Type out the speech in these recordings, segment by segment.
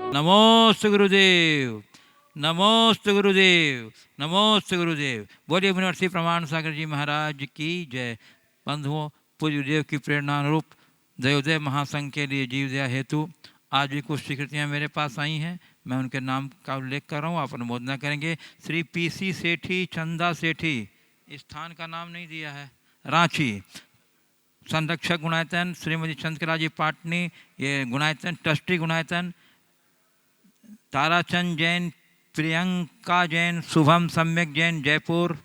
नमोस्तु गुरुदेव, नमोस्तु गुरुदेव, नमोस्तु गुरुदेव। बोलिए मुनिवर्षि प्रमाण सागर जी महाराज की जय। बंधुओं, पूज्य गुरुदेव की प्रेरणा अनुरूप दयोदय महासंघ के लिए जीव दया हेतु आज भी कुछ स्वीकृतियाँ मेरे पास आई हैं। मैं उनके नाम का उल्लेख कर रहा हूँ, आप अनुमोदना करेंगे। श्री PC सेठी, चंदा सेठी, इस स्थान का नाम नहीं दिया है, रांची। संरक्षक गुणायतन श्रीमती चंद्रकला जी पाटनी, ये गुणायतन ट्रस्टी गुणायतन। ताराचंद जैन, प्रियंका जैन, शुभम सम्यक जैन जयपुर,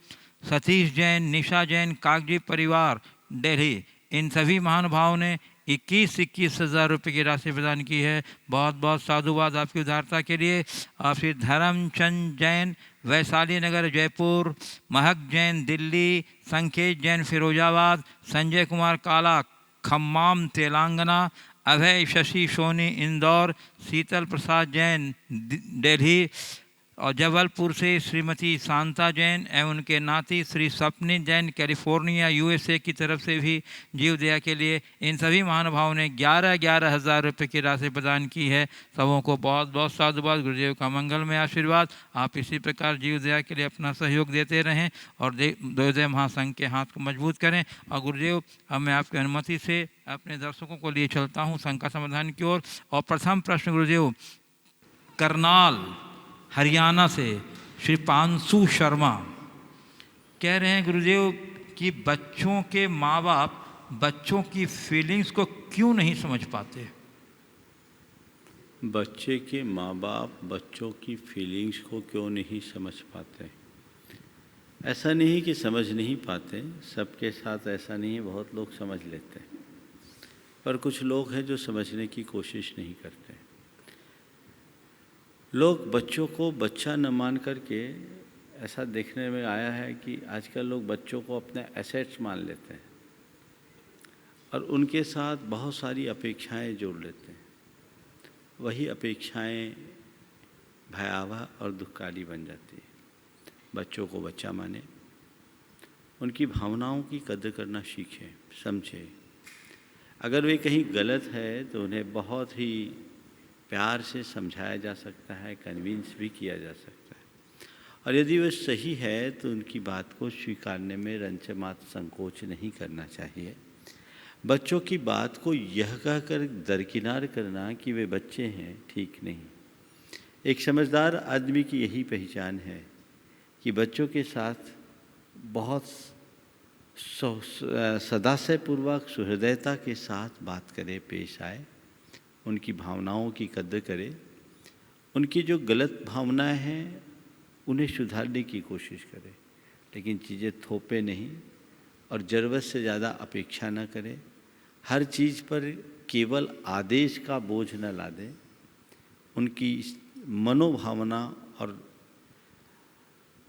सतीश जैन, निशा जैन कागजी परिवार दिल्ली। इन सभी महानुभावों ने 21 हज़ार रुपये की राशि प्रदान की है। बहुत बहुत साधुवाद आपकी उदारता के लिए। और श्री धर्मचंद जैन वैशाली नगर जयपुर, महक जैन दिल्ली, संकेत जैन फिरोजाबाद, संजय कुमार काला खम्माम तेलंगाना, अभय शशि सोनी इंदौर, शीतल प्रसाद जैन दिल्ली और जबलपुर से श्रीमती शांता जैन एवं उनके नाती श्री सपनी जैन कैलिफोर्निया USA की तरफ से भी जीव दया के लिए इन सभी महानुभावों ने 11 हज़ार रुपये की राशि प्रदान की है। सबों को बहुत बहुत साधुवाद, गुरुदेव का मंगलमय आशीर्वाद। आप इसी प्रकार जीव दया के लिए अपना सहयोग देते रहें और दयोदय महासंघ के हाथ को मजबूत करें। और गुरुदेव, अब मैं आपकी अनुमति से अपने दर्शकों को लिए चलता हूँ संघ का समाधान की ओर। और प्रथम प्रश्न गुरुदेव, करनाल हरियाणा से श्री पांशु शर्मा कह रहे हैं गुरुदेव कि बच्चों के माँ बाप बच्चों की फीलिंग्स को क्यों नहीं समझ पाते। बच्चे के माँ बाप बच्चों की फीलिंग्स को क्यों नहीं समझ पाते? ऐसा नहीं कि समझ नहीं पाते, सबके साथ ऐसा नहीं है, बहुत लोग समझ लेते हैं, पर कुछ लोग हैं जो समझने की कोशिश नहीं करते। लोग बच्चों को बच्चा न मान करके, ऐसा देखने में आया है कि आजकल लोग बच्चों को अपने एसेट्स मान लेते हैं और उनके साथ बहुत सारी अपेक्षाएं जोड़ लेते हैं। वही अपेक्षाएं भयावह और दुखकारी बन जाती है। बच्चों को बच्चा माने, उनकी भावनाओं की कदर करना सीखें, समझें। अगर वे कहीं गलत है तो उन्हें बहुत ही प्यार से समझाया जा सकता है, कन्विंस भी किया जा सकता है। और यदि वह सही है तो उनकी बात को स्वीकारने में रंचमात्र संकोच नहीं करना चाहिए। बच्चों की बात को यह कहकर दरकिनार करना कि वे बच्चे हैं, ठीक नहीं। एक समझदार आदमी की यही पहचान है कि बच्चों के साथ बहुत सदास्यपूर्वक सुहृदयता के साथ बात करे, पेश आए, उनकी भावनाओं की कदर करे, उनकी जो गलत भावनाएं हैं उन्हें सुधारने की कोशिश करे, लेकिन चीज़ें थोपे नहीं और ज़रूरत से ज़्यादा अपेक्षा न करे। हर चीज़ पर केवल आदेश का बोझ न ला दें, उनकी मनोभावना और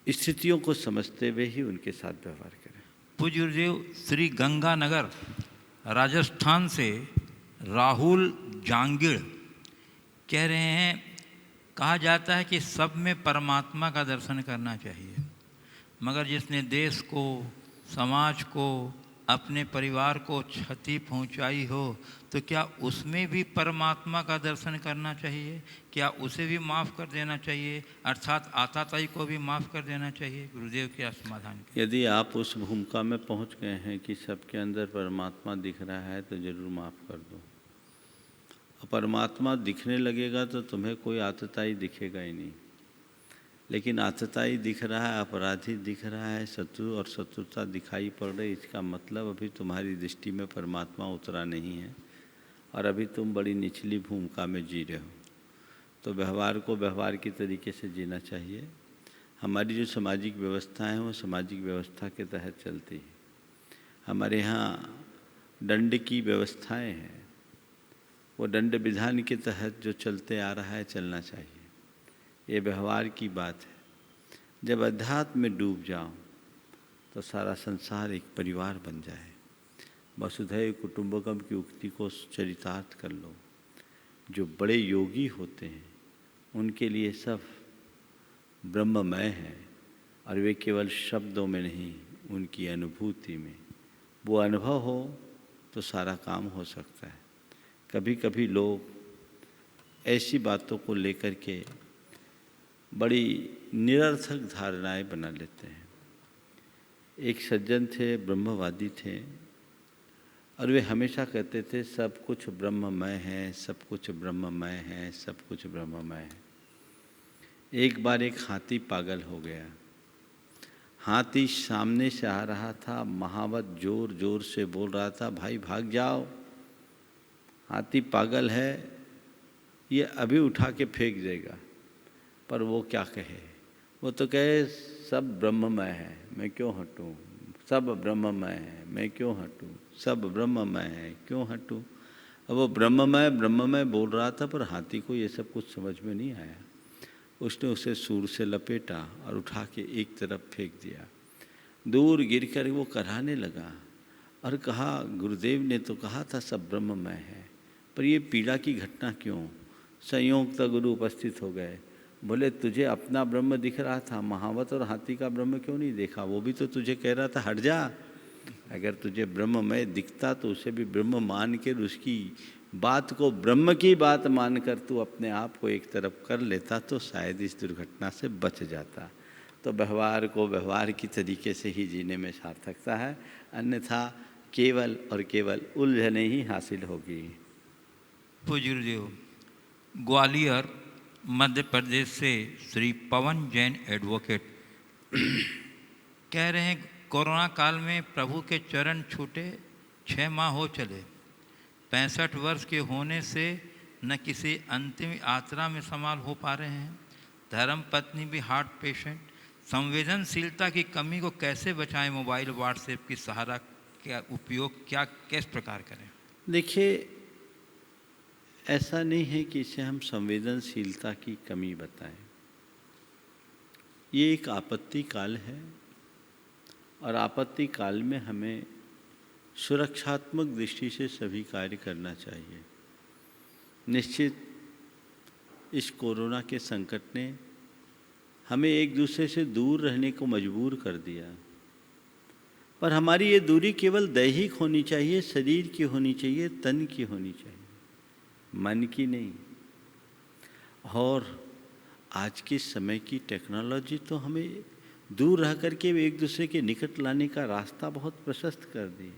स्थितियों को समझते हुए ही उनके साथ व्यवहार करें। पूज्य गुरुदेव, श्री गंगानगर राजस्थान से राहुल जांगिड़ कह रहे हैं, कहा जाता है कि सब में परमात्मा का दर्शन करना चाहिए, मगर जिसने देश को, समाज को, अपने परिवार को क्षति पहुंचाई हो तो क्या उसमें भी परमात्मा का दर्शन करना चाहिए? क्या उसे भी माफ़ कर देना चाहिए, अर्थात आताताई को भी माफ़ कर देना चाहिए? गुरुदेव के समाधान। यदि आप उस भूमिका में पहुंच गए हैं कि सबके अंदर परमात्मा दिख रहा है तो ज़रूर माफ़ कर दो। परमात्मा दिखने लगेगा तो तुम्हें कोई आतताई दिखेगा ही नहीं, लेकिन आतताई दिख रहा है, अपराधी दिख रहा है, शत्रु और शत्रुता दिखाई पड़ रही, इसका मतलब अभी तुम्हारी दृष्टि में परमात्मा उतरा नहीं है और अभी तुम बड़ी निचली भूमिका में जी रहे हो। तो व्यवहार को व्यवहार की तरीके से जीना चाहिए। हमारी जो सामाजिक व्यवस्था है वो सामाजिक व्यवस्था के तहत चलती है। हमारे यहाँ दंड की व्यवस्थाएं हैं, वो दंड विधान के तहत जो चलते आ रहा है चलना चाहिए। ये व्यवहार की बात है। जब अध्यात्म में डूब जाओ तो सारा संसार एक परिवार बन जाए। वसुधैव कुटुंबकम की उक्ति को चरितार्थ कर लो। जो बड़े योगी होते हैं उनके लिए सब ब्रह्ममय है और वे केवल शब्दों में नहीं, उनकी अनुभूति में। वो अनुभव हो तो सारा काम हो सकता है। कभी कभी लोग ऐसी बातों को लेकर के बड़ी निरर्थक धारणाएं बना लेते हैं। एक सज्जन थे, ब्रह्मवादी थे, और वे हमेशा कहते थे सब कुछ ब्रह्ममय है, सब कुछ ब्रह्ममय है, सब कुछ ब्रह्ममय है। एक बार एक हाथी पागल हो गया। हाथी सामने से आ रहा था, महावत जोर जोर से बोल रहा था, भाई भाग जाओ, हाथी पागल है, ये अभी उठा के फेंक देगा। पर वो क्या कहे? वो तो कहे सब ब्रह्ममय है, मैं क्यों हटूं, सब ब्रह्ममय है, मैं क्यों हटूं, सब ब्रह्ममय है, क्यों हटूं। अब वो ब्रह्ममय ब्रह्ममय बोल रहा था, पर हाथी को ये सब कुछ समझ में नहीं आया। उसने उसे सूर से लपेटा और उठा के एक तरफ फेंक दिया। दूर गिर कर वो कराहने लगा और कहा, गुरुदेव ने तो कहा था सब ब्रह्ममय है, पर ये पीड़ा की घटना क्यों? संयोगतः गुरु उपस्थित हो गए। बोले, तुझे अपना ब्रह्म दिख रहा था, महावत और हाथी का ब्रह्म क्यों नहीं देखा? वो भी तो तुझे कह रहा था हट जा। अगर तुझे ब्रह्ममय दिखता तो उसे भी ब्रह्म मान कर, उसकी बात को ब्रह्म की बात मानकर तू अपने आप को एक तरफ कर लेता तो शायद इस दुर्घटना से बच जाता। तो व्यवहार को व्यवहार की तरीके से ही जीने में सार्थकता है, अन्यथा केवल और केवल उलझने ही हासिल होगी। पूज्य गुरुदेव, ग्वालियर मध्य प्रदेश से श्री पवन जैन एडवोकेट कह रहे हैं, कोरोना काल में प्रभु के चरण छूटे 6 माह हो चले, 65 वर्ष के होने से न किसी अंतिम यात्रा में समाल हो पा रहे हैं, धर्म पत्नी भी हार्ट पेशेंट, संवेदनशीलता की कमी को कैसे बचाएं, मोबाइल व्हाट्सएप की सहारा का उपयोग क्या किस प्रकार करें? देखिए, ऐसा नहीं है कि इसे हम संवेदनशीलता की कमी बताएं। ये एक आपत्ति काल है और आपत्ति काल में हमें सुरक्षात्मक दृष्टि से सभी कार्य करना चाहिए। निश्चित इस कोरोना के संकट ने हमें एक दूसरे से दूर रहने को मजबूर कर दिया, पर हमारी ये दूरी केवल दैहिक होनी चाहिए, शरीर की होनी चाहिए, तन की होनी चाहिए, मन की नहीं। और आज के समय की टेक्नोलॉजी तो हमें दूर रह कर के एक दूसरे के निकट लाने का रास्ता बहुत प्रशस्त कर दी।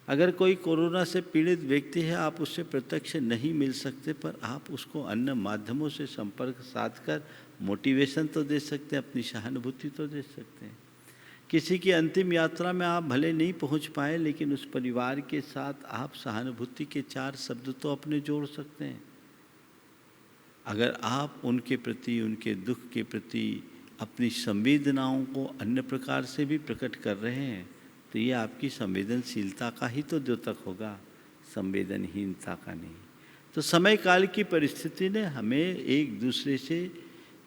अगर कोई कोरोना से पीड़ित व्यक्ति है, आप उससे प्रत्यक्ष नहीं मिल सकते, पर आप उसको अन्य माध्यमों से संपर्क साध कर मोटिवेशन तो दे सकते हैं, अपनी सहानुभूति तो दे सकते हैं। किसी की अंतिम यात्रा में आप भले नहीं पहुंच पाए, लेकिन उस परिवार के साथ आप सहानुभूति के 4 शब्द तो अपने जोड़ सकते हैं। अगर आप उनके प्रति, उनके दुख के प्रति अपनी संवेदनाओं को अन्य प्रकार से भी प्रकट कर रहे हैं, तो ये आपकी संवेदनशीलता का ही तो द्योतक होगा, संवेदनहीनता का नहीं। तो समय काल की परिस्थिति ने हमें एक दूसरे से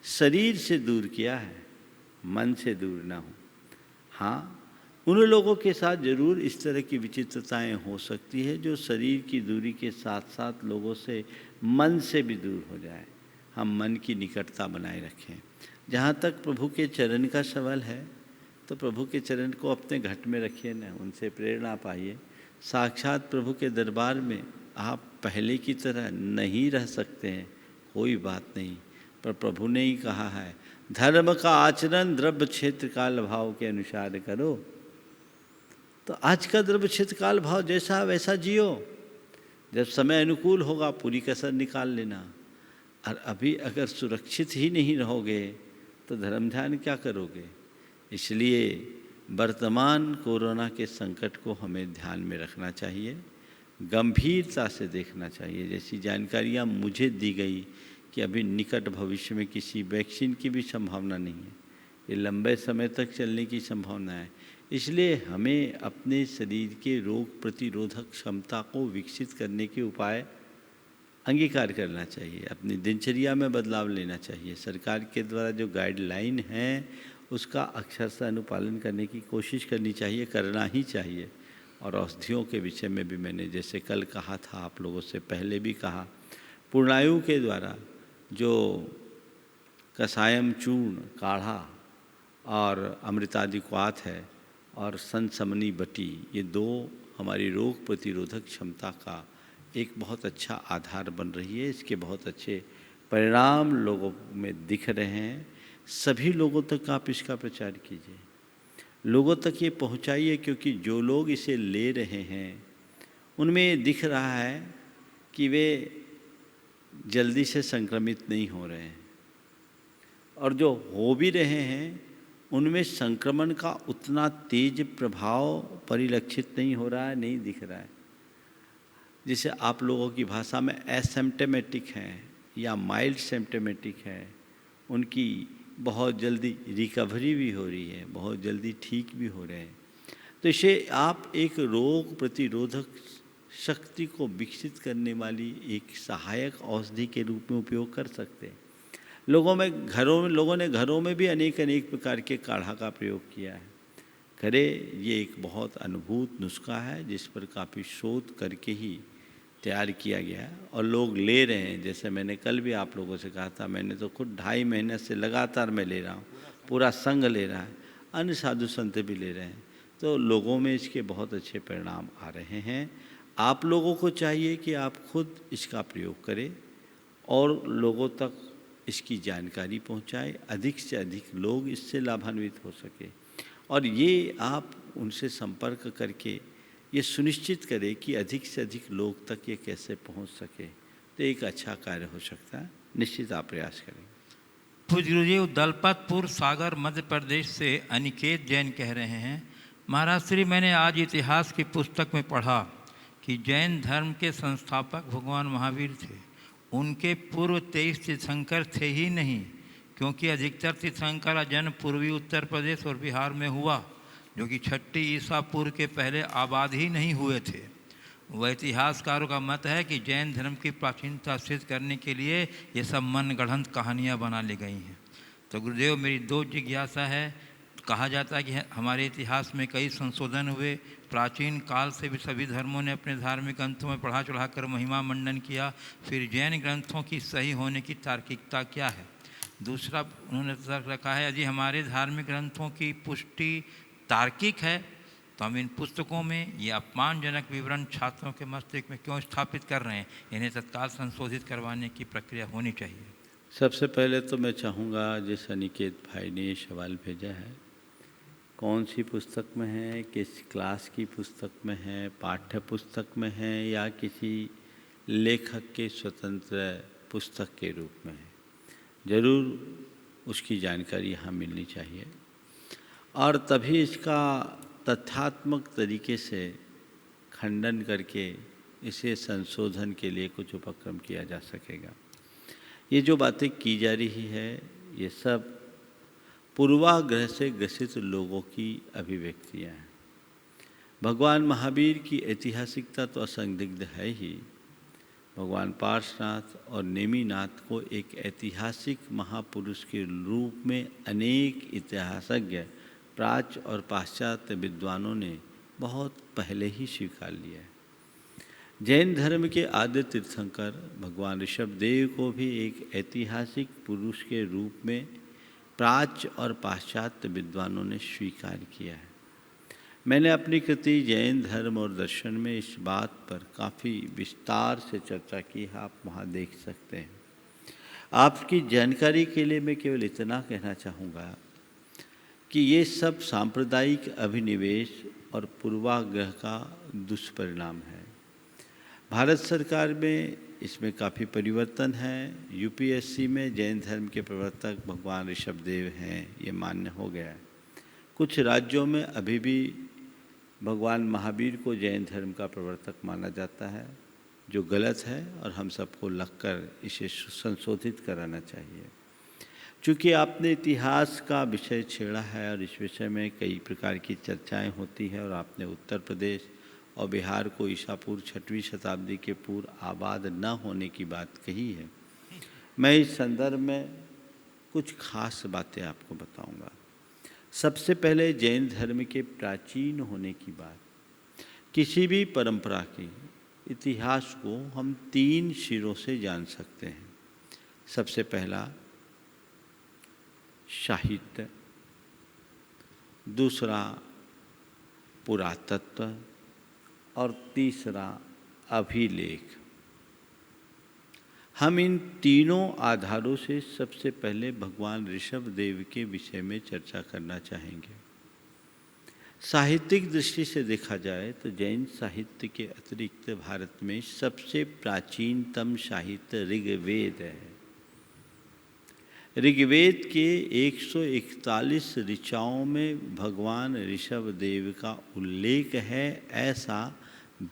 शरीर से दूर किया है, मन से दूर ना हो। हाँ, उन लोगों के साथ जरूर इस तरह की विचित्रताएं हो सकती है जो शरीर की दूरी के साथ साथ लोगों से मन से भी दूर हो जाए। हम मन की निकटता बनाए रखें। जहाँ तक प्रभु के चरण का सवाल है, तो प्रभु के चरण को अपने घट में रखिए ना, उनसे प्रेरणा पाइए। साक्षात प्रभु के दरबार में आप पहले की तरह नहीं रह सकते हैं, कोई बात नहीं, पर प्रभु ने ही कहा है, धर्म का आचरण द्रव्य क्षेत्र काल भाव के अनुसार करो। तो आज का द्रव्य क्षेत्र काल भाव जैसा वैसा जियो, जब समय अनुकूल होगा पूरी कसर निकाल लेना। और अभी अगर सुरक्षित ही नहीं रहोगे तो धर्म ध्यान क्या करोगे? इसलिए वर्तमान कोरोना के संकट को हमें ध्यान में रखना चाहिए, गंभीरता से देखना चाहिए। जैसी जानकारियाँ मुझे दी गई कि अभी निकट भविष्य में किसी वैक्सीन की भी संभावना नहीं है, ये लंबे समय तक चलने की संभावना है। इसलिए हमें अपने शरीर के रोग प्रतिरोधक क्षमता को विकसित करने के उपाय अंगीकार करना चाहिए, अपनी दिनचर्या में बदलाव लेना चाहिए। सरकार के द्वारा जो गाइडलाइन है उसका अक्षरशः अनुपालन करने की कोशिश करनी चाहिए, करना ही चाहिए। और औषधियों के विषय में भी मैंने जैसे कल कहा था, आप लोगों से पहले भी कहा, पूर्णायु के द्वारा जो कसायम चूर्ण काढ़ा और अमृतादिक्वाथ है और संसमनी बटी, ये 2 हमारी रोग प्रतिरोधक क्षमता का एक बहुत अच्छा आधार बन रही है। इसके बहुत अच्छे परिणाम लोगों में दिख रहे हैं। सभी लोगों तक आप इसका प्रचार कीजिए, लोगों तक ये पहुंचाइए, क्योंकि जो लोग इसे ले रहे हैं उनमें ये दिख रहा है कि वे जल्दी से संक्रमित नहीं हो रहे हैं, और जो हो भी रहे हैं उनमें संक्रमण का उतना तेज प्रभाव परिलक्षित नहीं हो रहा है, नहीं दिख रहा है। जिसे आप लोगों की भाषा में एसिम्प्टोमेटिक हैं या माइल्ड सिम्प्टोमेटिक है, उनकी बहुत जल्दी रिकवरी भी हो रही है, बहुत जल्दी ठीक भी हो रहे हैं। तो इसे आप एक रोग प्रतिरोधक शक्ति को विकसित करने वाली एक सहायक औषधि के रूप में उपयोग कर सकते हैं। लोगों ने घरों में भी अनेक प्रकार के काढ़ा का प्रयोग किया है। खरे ये एक बहुत अनुभूत नुस्खा है जिस पर काफ़ी शोध करके ही तैयार किया गया है और लोग ले रहे हैं। जैसे मैंने कल भी आप लोगों से कहा था, मैंने तो खुद 2.5 महीने से लगातार मैं ले रहा हूँ, पूरा संघ ले रहा है, अन्य साधु संत भी ले रहे हैं। तो लोगों में इसके बहुत अच्छे परिणाम आ रहे हैं। आप लोगों को चाहिए कि आप खुद इसका प्रयोग करें और लोगों तक इसकी जानकारी पहुंचाएं, अधिक से अधिक लोग इससे लाभान्वित हो सके। और ये आप उनसे संपर्क करके ये सुनिश्चित करें कि अधिक से अधिक लोग तक ये कैसे पहुंच सके, तो एक अच्छा कार्य हो सकता है। निश्चित आप प्रयास करें। पूज्य गुरुजी, दलपतपुर सागर मध्य प्रदेश से अनिकेत जैन कह रहे हैं, महाराज श्री, मैंने आज इतिहास की पुस्तक में पढ़ा कि जैन धर्म के संस्थापक भगवान महावीर थे। उनके पूर्व 23 तीर्थंकर थे ही नहीं, क्योंकि अधिकतर तीर्थंकर का जन्म पूर्वी उत्तर प्रदेश और बिहार में हुआ, जो कि 6 ईसा पूर्व के पहले आबाद ही नहीं हुए थे। वह इतिहासकारों का मत है कि जैन धर्म की प्राचीनता सिद्ध करने के लिए ये सब मनगढ़ंत कहानियाँ बना ली गई हैं। तो गुरुदेव, मेरी 2 जिज्ञासा है। कहा जाता है कि हमारे इतिहास में कई संशोधन हुए, प्राचीन काल से भी सभी धर्मों ने अपने धार्मिक ग्रंथों में बढ़ा चढ़ाकर महिमा मंडन किया, फिर जैन ग्रंथों की सही होने की तार्किकता क्या है? दूसरा उन्होंने तर्क रखा है, यदि हमारे धार्मिक ग्रंथों की पुष्टि तार्किक है तो हम इन पुस्तकों में ये अपमानजनक विवरण छात्रों के मस्तिष्क में क्यों स्थापित कर रहे हैं? इन्हें तत्काल संशोधित करवाने की प्रक्रिया होनी चाहिए। सबसे पहले तो मैं चाहूँगा, जिस अनिकेत भाई ने ये सवाल भेजा है, कौन सी पुस्तक में है, किस क्लास की पुस्तक में है, पाठ्य पुस्तक में है या किसी लेखक के स्वतंत्र पुस्तक के रूप में है, ज़रूर उसकी जानकारी यहाँ मिलनी चाहिए और तभी इसका तथ्यात्मक तरीके से खंडन करके इसे संशोधन के लिए कुछ उपक्रम किया जा सकेगा। ये जो बातें की जा रही है, ये सब पूर्वाग्रह से ग्रसित लोगों की अभिव्यक्तियाँ हैं। भगवान महावीर की ऐतिहासिकता तो असंदिग्ध है ही। भगवान पार्श्वनाथ और नेमिनाथ को एक ऐतिहासिक महापुरुष के रूप में अनेक इतिहासज्ञ, प्राच्य और पाश्चात्य विद्वानों ने बहुत पहले ही स्वीकार लिया है। जैन धर्म के आद्य तीर्थंकर भगवान ऋषभदेव को भी एक ऐतिहासिक पुरुष के रूप में प्राच्य और पाश्चात्य विद्वानों ने स्वीकार किया है। मैंने अपनी कृति जैन धर्म और दर्शन में इस बात पर काफ़ी विस्तार से चर्चा की है, आप वहाँ देख सकते हैं। आपकी जानकारी के लिए मैं केवल इतना कहना चाहूँगा कि ये सब सांप्रदायिक अभिनिवेश और पूर्वाग्रह का दुष्परिणाम है। भारत सरकार में इसमें काफ़ी परिवर्तन है। यूपीएससी में जैन धर्म के प्रवर्तक भगवान ऋषभदेव हैं, ये मान्य हो गया है। कुछ राज्यों में अभी भी भगवान महावीर को जैन धर्म का प्रवर्तक माना जाता है, जो गलत है और हम सबको लगकर इसे संशोधित कराना चाहिए। चूँकि आपने इतिहास का विषय छेड़ा है और इस विषय में कई प्रकार की चर्चाएं होती है और आपने उत्तर प्रदेश और बिहार को ईसा पूर्व 6वीं शताब्दी के पूर्व आबाद न होने की बात कही है, मैं इस संदर्भ में कुछ खास बातें आपको बताऊंगा। सबसे पहले जैन धर्म के प्राचीन होने की बात। किसी भी परंपरा के इतिहास को हम 3 सिरों से जान सकते हैं। सबसे पहला साहित्य, दूसरा पुरातत्व और तीसरा अभिलेख। हम इन तीनों आधारों से सबसे पहले भगवान ऋषभ देव के विषय में चर्चा करना चाहेंगे। साहित्यिक दृष्टि से देखा जाए तो जैन साहित्य के अतिरिक्त भारत में सबसे प्राचीनतम साहित्य ऋग्वेद है। ऋग्वेद के 141 ऋचाओं में भगवान ऋषभ देव का उल्लेख है, ऐसा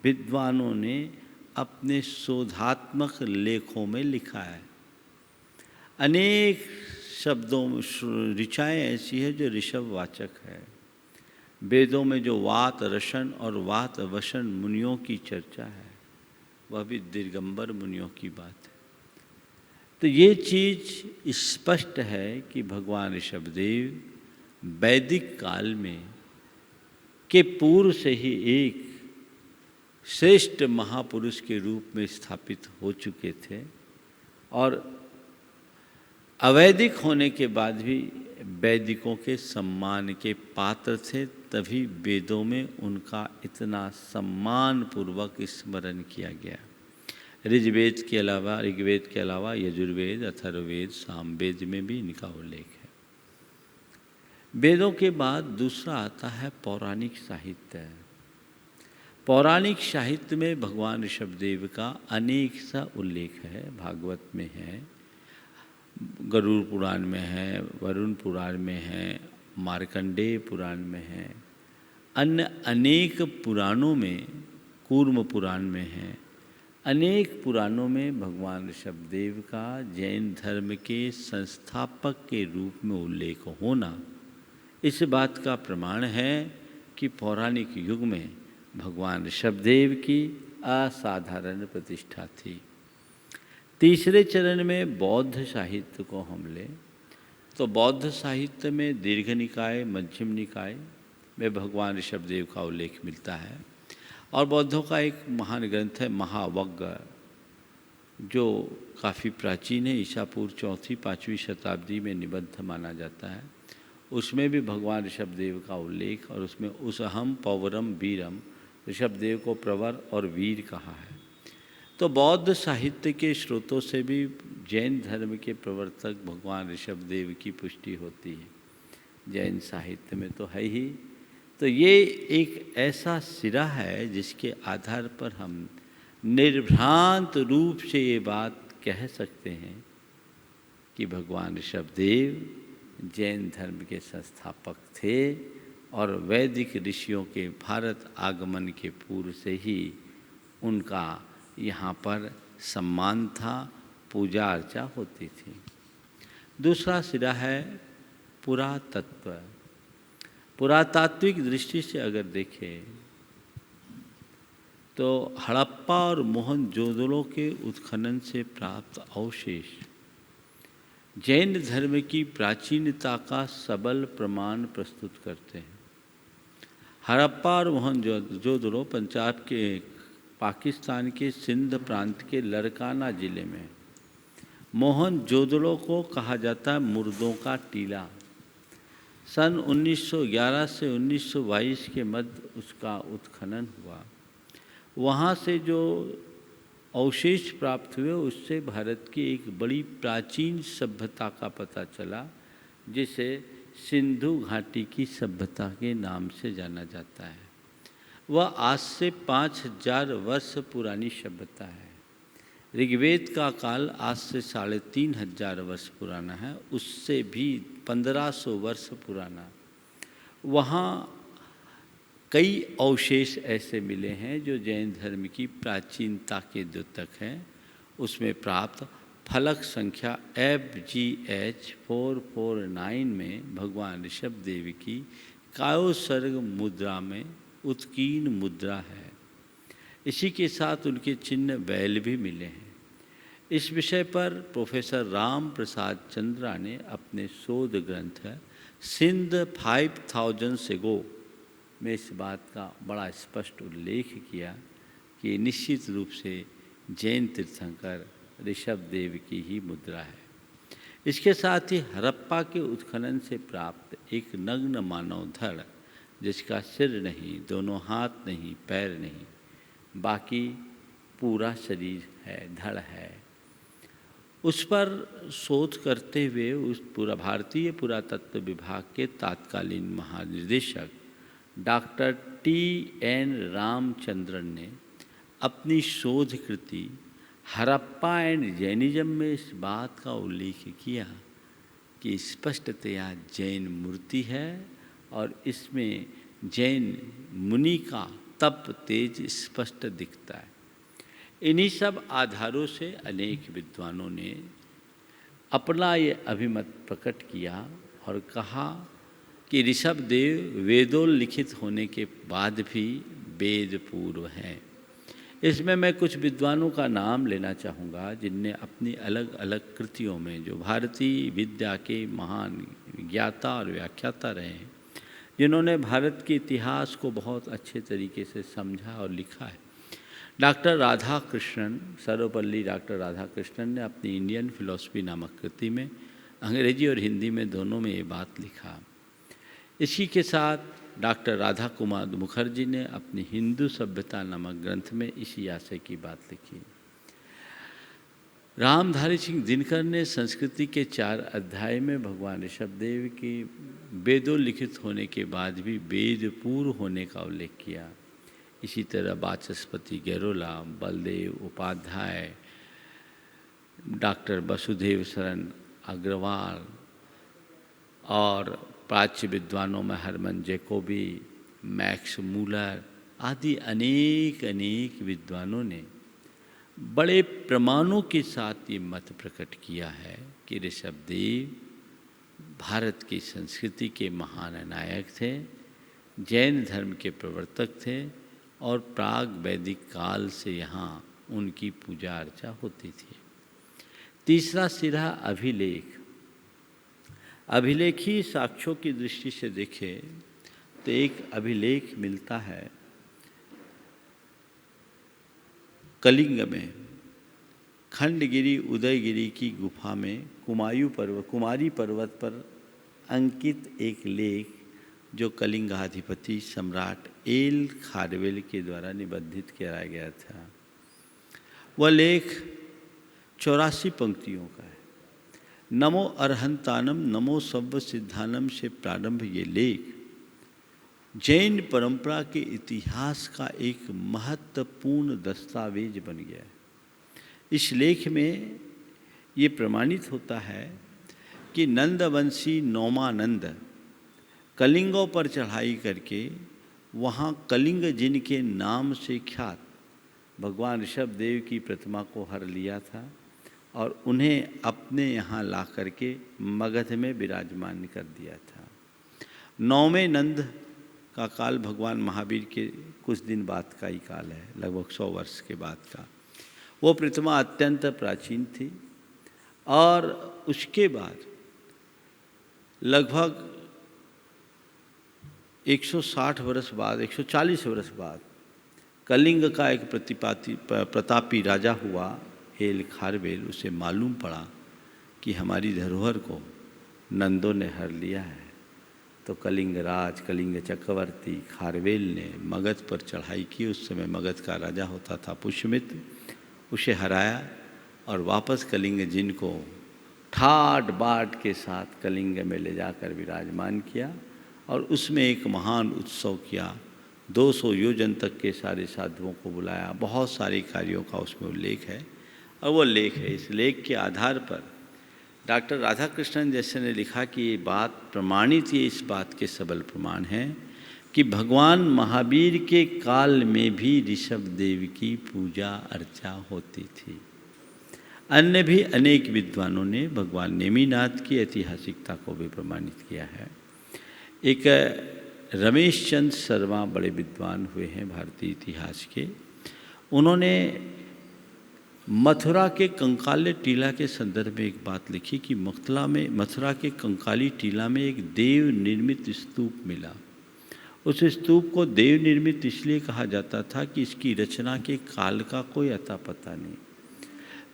विद्वानों ने अपने शोधात्मक लेखों में लिखा है। अनेक शब्दों ऋचाएँ ऐसी है जो ऋषभवाचक है। वेदों में जो वात रसन और वात वसन मुनियों की चर्चा है, वह भी दिगंबर मुनियों की बात है। तो ये चीज़ स्पष्ट है कि भगवान ऋषभदेव वैदिक काल में के पूर्व से ही एक श्रेष्ठ महापुरुष के रूप में स्थापित हो चुके थे और अवैदिक होने के बाद भी वैदिकों के सम्मान के पात्र थे, तभी वेदों में उनका इतना सम्मान पूर्वक स्मरण किया गया। ऋग्वेद के अलावा यजुर्वेद, अथर्ववेद, सामवेद में भी इनका उल्लेख है। वेदों के बाद दूसरा आता है पौराणिक साहित्य। पौराणिक साहित्य में भगवान ऋषभदेव का अनेक सा उल्लेख है। भागवत में है, गरुड़ पुराण में है, वरुण पुराण में है, मार्कंडेय पुराण में है, अन्य अनेक पुराणों में, कूर्म पुराण में है, अनेक पुराणों में भगवान ऋषभदेव का जैन धर्म के संस्थापक के रूप में उल्लेख होना इस बात का प्रमाण है कि पौराणिक युग में भगवान ऋषभदेव की असाधारण प्रतिष्ठा थी। तीसरे चरण में बौद्ध साहित्य को हम लें तो बौद्ध साहित्य में दीर्घ निकाय, मध्यम निकाय में भगवान ऋषभदेव का उल्लेख मिलता है। और बौद्धों का एक महान ग्रंथ है महावग्ग, जो काफ़ी प्राचीन है, ईसा पूर्व 4वीं-5वीं शताब्दी में निबद्ध माना जाता है। उसमें भी भगवान ऋषभदेव का उल्लेख और उसमें उसहम पौवरम वीरम, ऋषभदेव को प्रवर और वीर कहा है। तो बौद्ध साहित्य के स्रोतों से भी जैन धर्म के प्रवर्तक भगवान ऋषभदेव की पुष्टि होती है। जैन साहित्य में तो है ही। तो ये एक ऐसा सिरा है जिसके आधार पर हम निर्भ्रांत रूप से ये बात कह सकते हैं कि भगवान ऋषभदेव जैन धर्म के संस्थापक थे और वैदिक ऋषियों के भारत आगमन के पूर्व से ही उनका यहाँ पर सम्मान था, पूजा अर्चा होती थी। दूसरा सिरा है पुरातत्व। पुरातात्विक दृष्टि से अगर देखें तो हड़प्पा और मोहनजोदड़ो के उत्खनन से प्राप्त अवशेष जैन धर्म की प्राचीनता का सबल प्रमाण प्रस्तुत करते हैं। हड़प्पा और मोहनजोदड़ो पंजाब के पाकिस्तान के सिंध प्रांत के लड़काना जिले में। मोहनजोदड़ो को कहा जाता है मुर्दों का टीला। सन 1911 से 1922 के मध्य उसका उत्खनन हुआ। वहाँ से जो अवशेष प्राप्त हुए उससे भारत की एक बड़ी प्राचीन सभ्यता का पता चला, जिसे सिंधु घाटी की सभ्यता के नाम से जाना जाता है। वह आज से 5000 वर्ष पुरानी सभ्यता है। ऋग्वेद का काल आज से 3500 वर्ष पुराना है, उससे भी 1500 वर्ष पुराना। वहाँ कई अवशेष ऐसे मिले हैं जो जैन धर्म की प्राचीनता के द्योतक हैं। उसमें प्राप्त फलक संख्या FGH 449 में भगवान ऋषभदेव की कायोसर्ग मुद्रा में उत्कीर्ण मुद्रा है। इसी के साथ उनके चिन्ह बैल भी मिले हैं। इस विषय पर प्रोफेसर राम प्रसाद चंद्रा ने अपने शोध ग्रंथ सिंध 5000 एगो में इस बात का बड़ा स्पष्ट उल्लेख किया कि निश्चित रूप से जैन तीर्थंकर ऋषभदेव की ही मुद्रा है। इसके साथ ही हड़प्पा के उत्खनन से प्राप्त एक नग्न मानव धड़, जिसका सिर नहीं, दोनों हाथ नहीं, पैर नहीं, बाकी पूरा शरीर है, धड़ है, उस पर शोध करते हुए उस पूरा भारतीय पुरातत्व विभाग के तत्कालीन महानिदेशक डॉक्टर T.N. रामचंद्रन ने अपनी शोध कृति हड़प्पा एंड जैनिज्म में इस बात का उल्लेख किया कि स्पष्टतया जैन मूर्ति है और इसमें जैन मुनि का तप तेज स्पष्ट दिखता है। इन्हीं सब आधारों से अनेक विद्वानों ने अपना ये अभिमत प्रकट किया और कहा कि ऋषभदेव वेदोल्लिखित होने के बाद भी वेद पूर्व हैं। इसमें मैं कुछ विद्वानों का नाम लेना चाहूँगा जिनने अपनी अलग अलग कृतियों में, जो भारतीय विद्या के महान ज्ञाता और व्याख्याता रहे हैं, जिन्होंने भारत के इतिहास को बहुत अच्छे तरीके से समझा और लिखा है। डॉक्टर राधाकृष्णन, सर्वपल्ली डॉक्टर राधाकृष्णन ने अपनी इंडियन फिलॉसफी नामक कृति में अंग्रेजी और हिंदी में दोनों में ये बात लिखा। इसी के साथ डॉक्टर राधा कुमार मुखर्जी ने अपनी हिंदू सभ्यता नामक ग्रंथ में इसी आशय की बात लिखी। रामधारी सिंह दिनकर ने संस्कृति के 4 अध्याय में भगवान ऋषभदेव की वेदोल्लिखित होने के बाद भी वेद पूर्व होने का उल्लेख किया। इसी तरह वाचस्पति गैरोला, बलदेव उपाध्याय, डॉक्टर वसुदेव शरण अग्रवाल और प्राच्य विद्वानों में हरमन जैकोबी, मैक्स मूलर आदि अनेक विद्वानों ने बड़े प्रमाणों के साथ ये मत प्रकट किया है कि ऋषभदेव भारत की संस्कृति के महान नायक थे, जैन धर्म के प्रवर्तक थे और प्राग वैदिक काल से यहाँ उनकी पूजा अर्चा होती थी। तीसरा सिरा अभिलेख। अभिलेखी साक्ष्यों की दृष्टि से देखें तो एक अभिलेख मिलता है कलिंग में खंडगिरी उदयगिरी की गुफा में कुमारी पर्वत पर अंकित एक लेख जो कलिंगाधिपति सम्राट एल खारवेल के द्वारा निबंधित किया गया था। वह लेख 84 पंक्तियों का है। नमो अर्हंतानम नमो सव्व सिद्धानम से प्रारंभ ये लेख जैन परंपरा के इतिहास का एक महत्वपूर्ण दस्तावेज बन गया है। इस लेख में ये प्रमाणित होता है कि नंदवंशी नौमानंद कलिंगों पर चढ़ाई करके वहाँ कलिंग जिनके नाम से ख्यात भगवान ऋषभदेव की प्रतिमा को हर लिया था और उन्हें अपने यहाँ ला करके मगध में विराजमान कर दिया था। 9वें नंद का काल भगवान महावीर के कुछ दिन बाद का ही काल है, लगभग 100 वर्ष के बाद का। वो प्रतिमा अत्यंत प्राचीन थी और उसके बाद लगभग 160 वर्ष बाद, 140 वर्ष बाद कलिंग का एक प्रतापी राजा हुआ एल खारवेल। उसे मालूम पड़ा कि हमारी धरोहर को नंदों ने हर लिया है, तो कलिंगराज कलिंग चक्रवर्ती खारवेल ने मगध पर चढ़ाई की। उस समय मगध का राजा होता था पुष्यमित्र। उसे हराया और वापस कलिंग जिनको ठाट बाट के साथ कलिंग में ले जाकर विराजमान किया और उसमें एक महान उत्सव किया। 200 योजन तक के सारे साधुओं को बुलाया। बहुत सारे कार्यों का उसमें उल्लेख है और वो लेख है। इस लेख के आधार पर डॉक्टर राधाकृष्णन जैसे ने लिखा कि ये बात प्रमाणित, ये इस बात के सबल प्रमाण हैं कि भगवान महावीर के काल में भी ऋषभदेव की पूजा अर्चा होती थी। अन्य भी अनेक विद्वानों ने भगवान नेमिनाथ की ऐतिहासिकता को भी प्रमाणित किया है। एक रमेश चंद्र शर्मा बड़े विद्वान हुए हैं भारतीय इतिहास के। उन्होंने मथुरा के कंकाली टीला के संदर्भ में एक बात लिखी कि मथुरा के कंकाली टीला में एक देव निर्मित स्तूप मिला। उस स्तूप को देव निर्मित इसलिए कहा जाता था कि इसकी रचना के काल का कोई अता पता नहीं।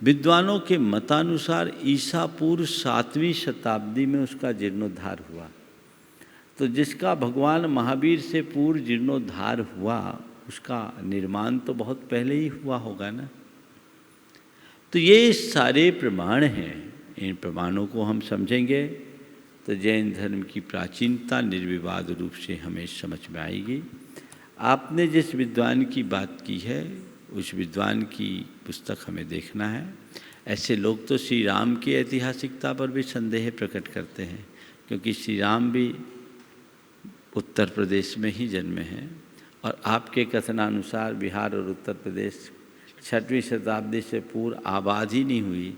विद्वानों के मतानुसार ईसा पूर्व 7वीं शताब्दी में उसका जीर्णोद्धार हुआ। तो जिसका भगवान महावीर से पूर्व जीर्णोद्धार हुआ उसका निर्माण तो बहुत पहले ही हुआ होगा ना। तो ये सारे प्रमाण हैं, इन प्रमाणों को हम समझेंगे तो जैन धर्म की प्राचीनता निर्विवाद रूप से हमें समझ में आएगी। आपने जिस विद्वान की बात की है उस विद्वान की पुस्तक हमें देखना है। ऐसे लोग तो श्री राम की ऐतिहासिकता पर भी संदेह प्रकट करते हैं, क्योंकि श्री राम भी उत्तर प्रदेश में ही जन्मे हैं और आपके कथनानुसार बिहार और उत्तर प्रदेश 6वीं शताब्दी से पूर्व आबाद ही नहीं हुई,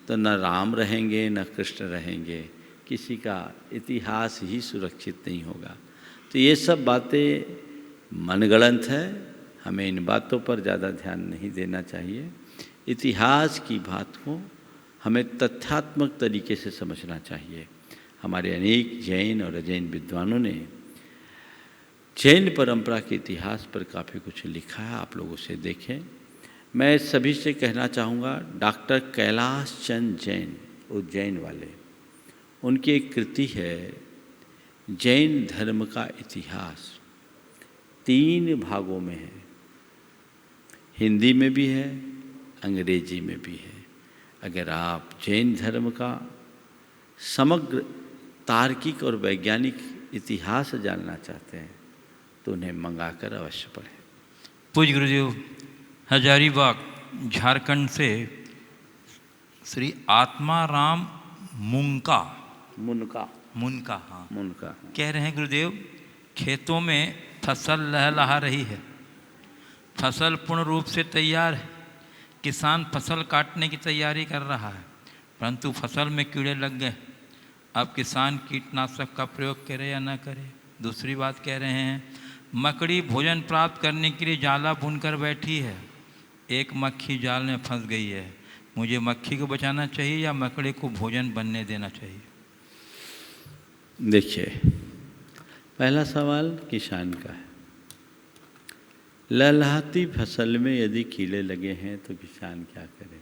तो न राम रहेंगे न कृष्ण रहेंगे, किसी का इतिहास ही सुरक्षित नहीं होगा। तो ये सब बातें मनगढ़ंत है, हमें इन बातों पर ज़्यादा ध्यान नहीं देना चाहिए। इतिहास की बात को हमें तथ्यात्मक तरीके से समझना चाहिए। हमारे अनेक जैन और अजैन विद्वानों ने जैन परंपरा के इतिहास पर काफ़ी कुछ लिखा है, आप लोग उसे देखें। मैं सभी से कहना चाहूँगा, डॉक्टर कैलाश चंद जैन, उज्जैन वाले, उनकी एक कृति है जैन धर्म का इतिहास, 3 भागों में है, हिंदी में भी है, अंग्रेजी में भी है। अगर आप जैन धर्म का समग्र तार्किक और वैज्ञानिक इतिहास जानना चाहते हैं तो उन्हें मंगाकर अवश्य पढ़ें। पूज्य गुरुदेव, हजारीबाग झारखंड से श्री आत्माराम मुनका हाँ मुनका कह रहे हैं, गुरुदेव खेतों में फसल लहलहा रही है, फसल पूर्ण रूप से तैयार है, किसान फसल काटने की तैयारी कर रहा है, परंतु फसल में कीड़े लग गए। अब किसान कीटनाशक का प्रयोग करे या ना करे। दूसरी बात कह रहे हैं, मकड़ी भोजन प्राप्त करने के लिए जाला बुनकर बैठी है, एक मक्खी जाल में फंस गई है, मुझे मक्खी को बचाना चाहिए या मकड़ी को भोजन बनने देना चाहिए? देखिए, पहला सवाल किसान का है। लहलहाती फसल में यदि कीड़े लगे हैं तो किसान क्या करे?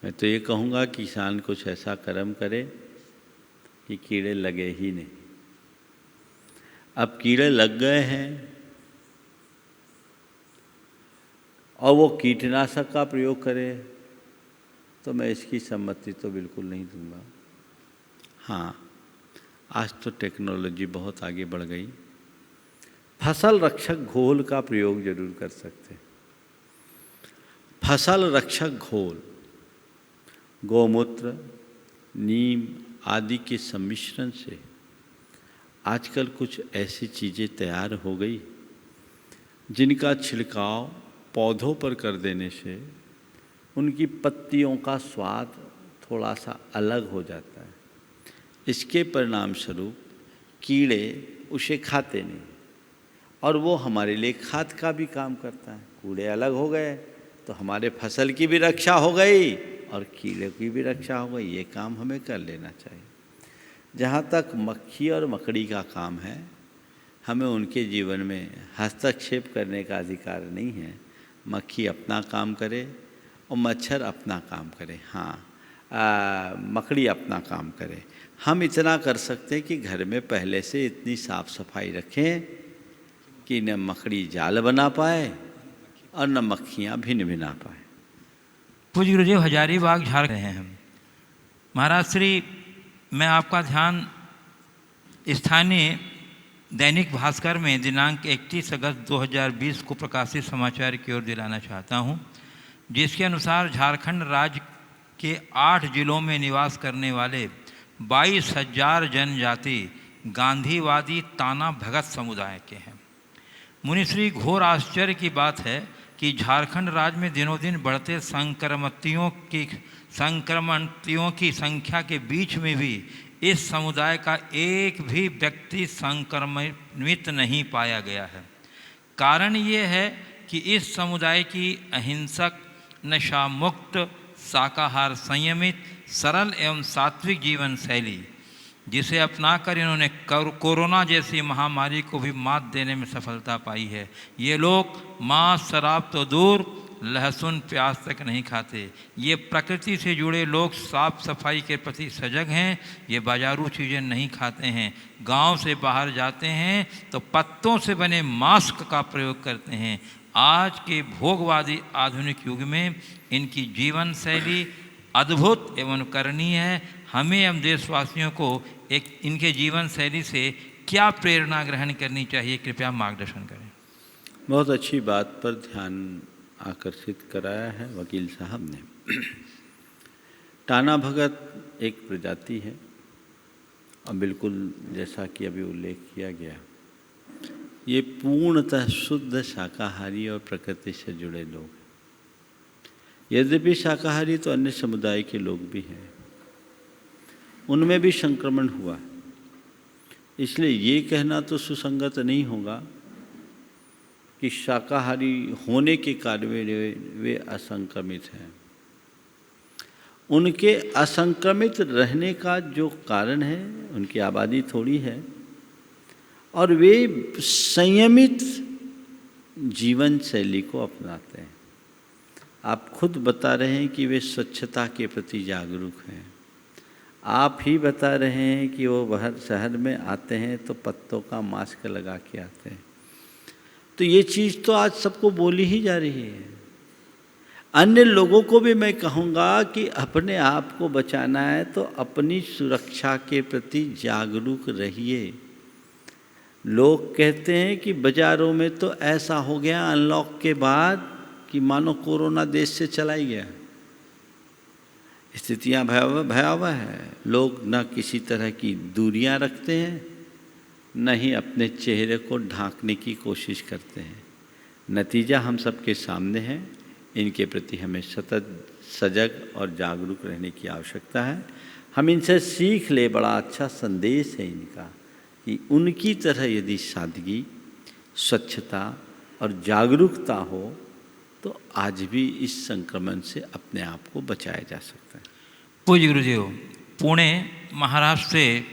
मैं तो ये कहूँगा किसान कुछ ऐसा कर्म करे कि कीड़े लगे ही नहीं। अब कीड़े लग गए हैं और वो कीटनाशक का प्रयोग करे तो मैं इसकी सम्मति तो बिल्कुल नहीं दूंगा। हाँ, आज तो टेक्नोलॉजी बहुत आगे बढ़ गई, फसल रक्षक घोल का प्रयोग जरूर कर सकते हैं। फसल रक्षक घोल गौमूत्र, नीम आदि के सम्मिश्रण से आजकल कुछ ऐसी चीज़ें तैयार हो गई जिनका छिड़काव पौधों पर कर देने से उनकी पत्तियों का स्वाद थोड़ा सा अलग हो जाता है। इसके परिणाम स्वरूप कीड़े उसे खाते नहीं और वो हमारे लिए खाद का भी काम करता है। कूड़े अलग हो गए तो हमारे फसल की भी रक्षा हो गई और कीड़े की भी रक्षा हो गई। ये काम हमें कर लेना चाहिए। जहाँ तक मक्खी और मकड़ी का काम है, हमें उनके जीवन में हस्तक्षेप करने का अधिकार नहीं है। मक्खी अपना काम करे और मच्छर अपना काम करे, हाँ मकड़ी अपना काम करे। हम इतना कर सकते हैं कि घर में पहले से इतनी साफ सफाई रखें कि न मकड़ी जाल बना पाए और न मक्खियाँ भिन भिना पाए। पूज्य गुरुदेव, हजारीबाग झारखंड हैं हम। महाराज श्री, मैं आपका ध्यान स्थानीय दैनिक भास्कर में दिनांक 31 अगस्त 2020 को प्रकाशित समाचार की ओर दिलाना चाहता हूं, जिसके अनुसार झारखंड राज्य के 8 जिलों में निवास करने वाले 22,000 जनजाति गांधीवादी ताना भगत समुदाय के हैं। मुनिश्री, घोर आश्चर्य की बात है कि झारखंड राज्य में दिनों दिन बढ़ते संक्रमणतियों की संख्या के बीच में भी इस समुदाय का एक भी व्यक्ति संक्रमित नहीं पाया गया है। कारण ये है कि इस समुदाय की अहिंसक, नशा मुक्त, शाकाहार संयमित, सरल एवं सात्विक जीवन शैली, जिसे अपनाकर इन्होंने कोरोना जैसी महामारी को भी मात देने में सफलता पाई है। ये लोग मांस शराब तो दूर, लहसुन प्याज तक नहीं खाते। ये प्रकृति से जुड़े लोग साफ सफाई के प्रति सजग हैं। ये बाजारू चीज़ें नहीं खाते हैं। गांव से बाहर जाते हैं तो पत्तों से बने मास्क का प्रयोग करते हैं। आज के भोगवादी आधुनिक युग में इनकी जीवन शैली अद्भुत एवं करणीय है। हमें एवं देशवासियों को इनके जीवन शैली से क्या प्रेरणा ग्रहण करनी चाहिए, कृपया मार्गदर्शन करें। बहुत अच्छी बात पर ध्यान आकर्षित कराया है वकील साहब ने। टाना भगत एक प्रजाति है और बिल्कुल जैसा कि अभी उल्लेख किया गया, ये पूर्णतः शुद्ध शाकाहारी और प्रकृति से जुड़े लोग हैं। यद्यपि शाकाहारी तो अन्य समुदाय के लोग भी हैं, उनमें भी संक्रमण हुआ, इसलिए ये कहना तो सुसंगत नहीं होगा कि शाकाहारी होने के कारण वे असंक्रमित हैं। उनके असंक्रमित रहने का जो कारण है, उनकी आबादी थोड़ी है और वे संयमित जीवन शैली को अपनाते हैं। आप खुद बता रहे हैं कि वे स्वच्छता के प्रति जागरूक हैं। आप ही बता रहे हैं कि वो बाहर शहर में आते हैं तो पत्तों का मास्क लगा के आते हैं। तो ये चीज़ तो आज सबको बोली ही जा रही है। अन्य लोगों को भी मैं कहूँगा कि अपने आप को बचाना है तो अपनी सुरक्षा के प्रति जागरूक रहिए। लोग कहते हैं कि बाज़ारों में तो ऐसा हो गया अनलॉक के बाद कि मानो कोरोना देश से चला ही गया। स्थितियाँ भयावह है। लोग न किसी तरह की दूरियां रखते हैं, न ही अपने चेहरे को ढांकने की कोशिश करते हैं। नतीजा हम सबके सामने है। इनके प्रति हमें सतत सजग और जागरूक रहने की आवश्यकता है। हम इनसे सीख ले, बड़ा अच्छा संदेश है इनका कि उनकी तरह यदि सादगी, स्वच्छता और जागरूकता हो तो आज भी इस संक्रमण से अपने आप को बचाया जा सकता है। पूज्य गुरुदेव, पुणे महाराष्ट्र से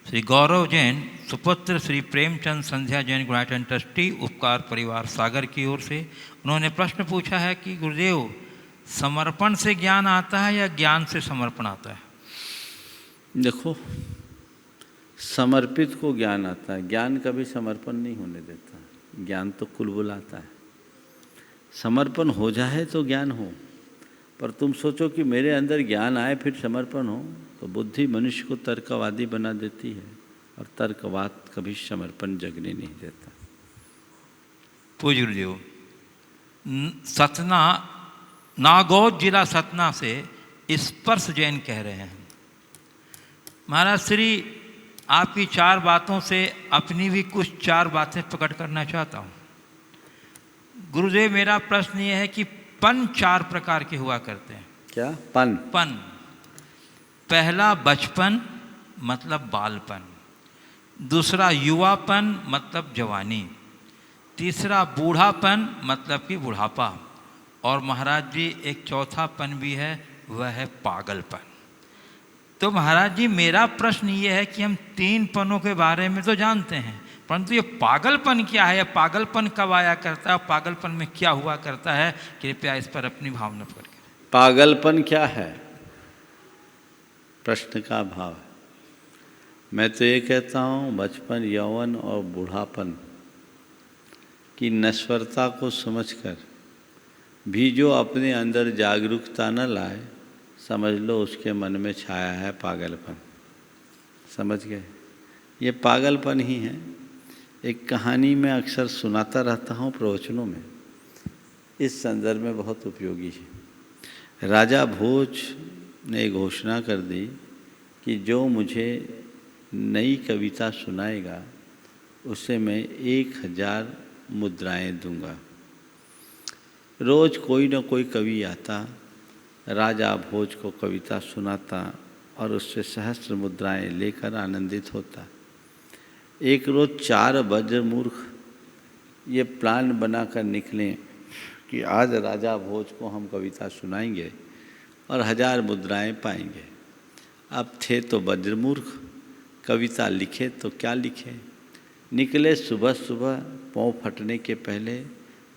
श्री गौरव जैन सुपुत्र श्री प्रेमचंद संध्या जैन गुणायतन ट्रस्टी उपकार परिवार सागर की ओर से उन्होंने प्रश्न पूछा है कि गुरुदेव, समर्पण से ज्ञान आता है या ज्ञान से समर्पण आता है? देखो, समर्पित को ज्ञान आता है, ज्ञान कभी समर्पण नहीं होने देता। ज्ञान तो कुल बुलाता है। समर्पण हो जाए तो ज्ञान हो, पर तुम सोचो कि मेरे अंदर ज्ञान आए फिर समर्पण हो, तो बुद्धि मनुष्य को तर्कवादी बना देती है और तर्कवाद कभी समर्पण जगने नहीं देता। पूज्य गुरुदेव, सतना नागौर जिला सतना से स्पर्श जैन कह रहे हैं, महाराज श्री आपकी 4 बातों से अपनी भी कुछ 4 बातें प्रकट करना चाहता हूँ। गुरुदेव, मेरा प्रश्न ये है कि पन 4 प्रकार के हुआ करते हैं। क्या पन? पन, पहला बचपन मतलब बालपन, दूसरा युवापन मतलब जवानी, तीसरा बूढ़ापन मतलब कि बुढ़ापा, और महाराज जी एक चौथा पन भी है, वह है पागलपन। तो महाराज जी, मेरा प्रश्न ये है कि हम 3 पनों के बारे में तो जानते हैं, परंतु ये पागलपन क्या है? पागलपन कब आया करता है? पागलपन में क्या हुआ करता है? कृपया इस पर अपनी भावना प्रकट करें। पागलपन क्या है? प्रश्न का भाव है। मैं तो ये कहता हूँ, बचपन, यौवन और बूढ़ापन की नश्वरता को समझकर भी जो अपने अंदर जागरूकता न लाए, समझ लो उसके मन में छाया है पागलपन। समझ गए? ये पागलपन ही है। एक कहानी में अक्सर सुनाता रहता हूँ प्रवचनों में, इस संदर्भ में बहुत उपयोगी है। राजा भोज ने घोषणा कर दी कि जो मुझे नई कविता सुनाएगा उसे मैं 1000 मुद्राएं दूंगा। रोज कोई न कोई कवि आता, राजा भोज को कविता सुनाता और उससे सहस्त्र मुद्राएं लेकर आनंदित होता। एक रोज 4 वज्रमूर्ख ये प्लान बनाकर निकले कि आज राजा भोज को हम कविता सुनाएंगे और 1000 मुद्राएं पाएंगे। अब थे तो वज्रमूर्ख, कविता लिखे तो क्या लिखे। निकले सुबह सुबह, पाँव फटने के पहले,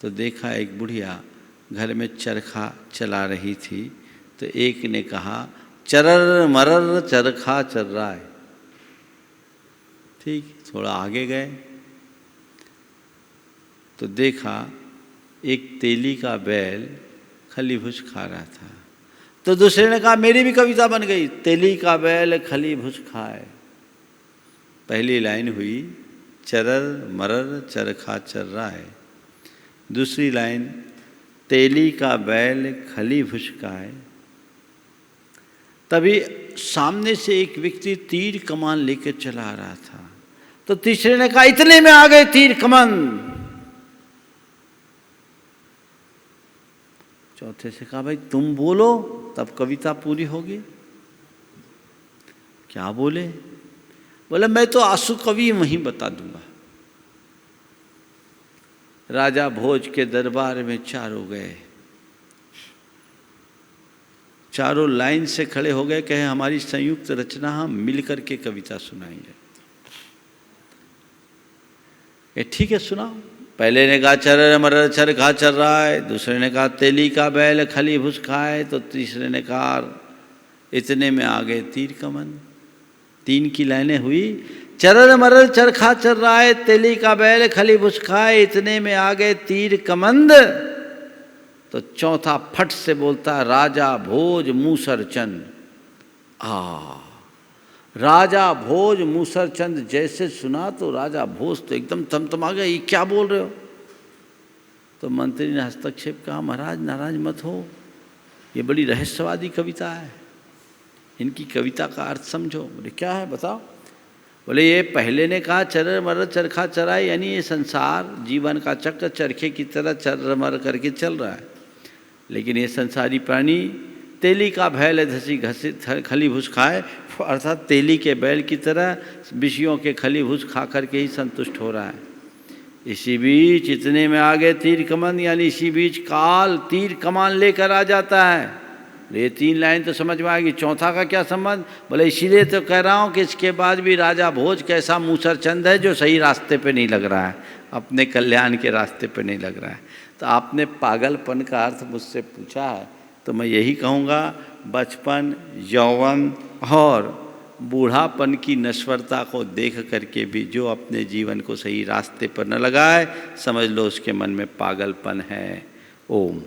तो देखा एक बुढ़िया घर में चरखा चला रही थी। तो एक ने कहा, चरर मरर चरखा चल रहा है। ठीक, थोड़ा आगे गए तो देखा एक तेली का बैल खली भुस खा रहा था। तो दूसरे ने कहा मेरी भी कविता बन गई, तेली का बैल खली भुस खाए। पहली लाइन हुई चरर मरर चरखा चर रहा है। दूसरी लाइन तेली का बैल खली भुस खाए। तभी सामने से एक व्यक्ति तीर कमान लेकर चला आ रहा था। तो तीसरे ने कहा इतने में आ गए तीर कमान। चौथे से कहा भाई तुम बोलो तब कविता पूरी होगी। क्या बोले? बोले मैं तो आंसू कवि वहीं बता दूंगा। राजा भोज के दरबार में चारों गए, चारों लाइन से खड़े हो गए, कहे हमारी संयुक्त रचना हम मिलकर के कविता सुनाएंगे। ठीक है सुनाओ। पहले ने कहा चरर मरर चरखा चर रहा है, दूसरे ने कहा तेली का बैल खली भुस खाए, तो तीसरे ने कहा इतने में आ गए तीर कमन। तीन की लाइनें हुई चरर मरर चरखा चर रहा है, तेली का बैल खली भुस खाए, इतने में आ गए तीर कमंद। तो चौथा फट से बोलता राजा भोज मूसर चंद। राजा भोज मूसर चंद जैसे सुना तो राजा भोज तो एकदम तमतमा गया, ये क्या बोल रहे हो? तो मंत्री ने हस्तक्षेप कहा महाराज नाराज मत हो, ये बड़ी रहस्यवादी कविता है, इनकी कविता का अर्थ समझो। बोले क्या है बताओ? बोले ये पहले ने कहा चरर मरर चरखा चराए, यानी ये संसार जीवन का चक्र चरखे की तरह चरर मर करके चल रहा है, लेकिन ये संसारी प्राणी तेली का बैल धसी घसी खली भूस खाए, अर्थात तेली के बैल की तरह विषयों के खली भूस खा करके ही संतुष्ट हो रहा है। इसी बीच इतने में आगे तीर कमान, यानी इसी बीच काल तीर कमान लेकर आ जाता है। ये तीन लाइन तो समझ में आएगी, चौथा का क्या संबंध? बोले इसीलिए तो कह रहा हूँ कि इसके बाद भी राजा भोज कैसा मूसर चंद है जो सही रास्ते पे नहीं लग रहा है, अपने कल्याण के रास्ते पे नहीं लग रहा है। तो आपने पागलपन का अर्थ मुझसे पूछा है, तो मैं यही कहूँगा बचपन यौवन और बूढ़ापन की नश्वरता को देख करके भी जो अपने जीवन को सही रास्ते पर न लगाए, समझ लो उसके मन में पागलपन है। ओम।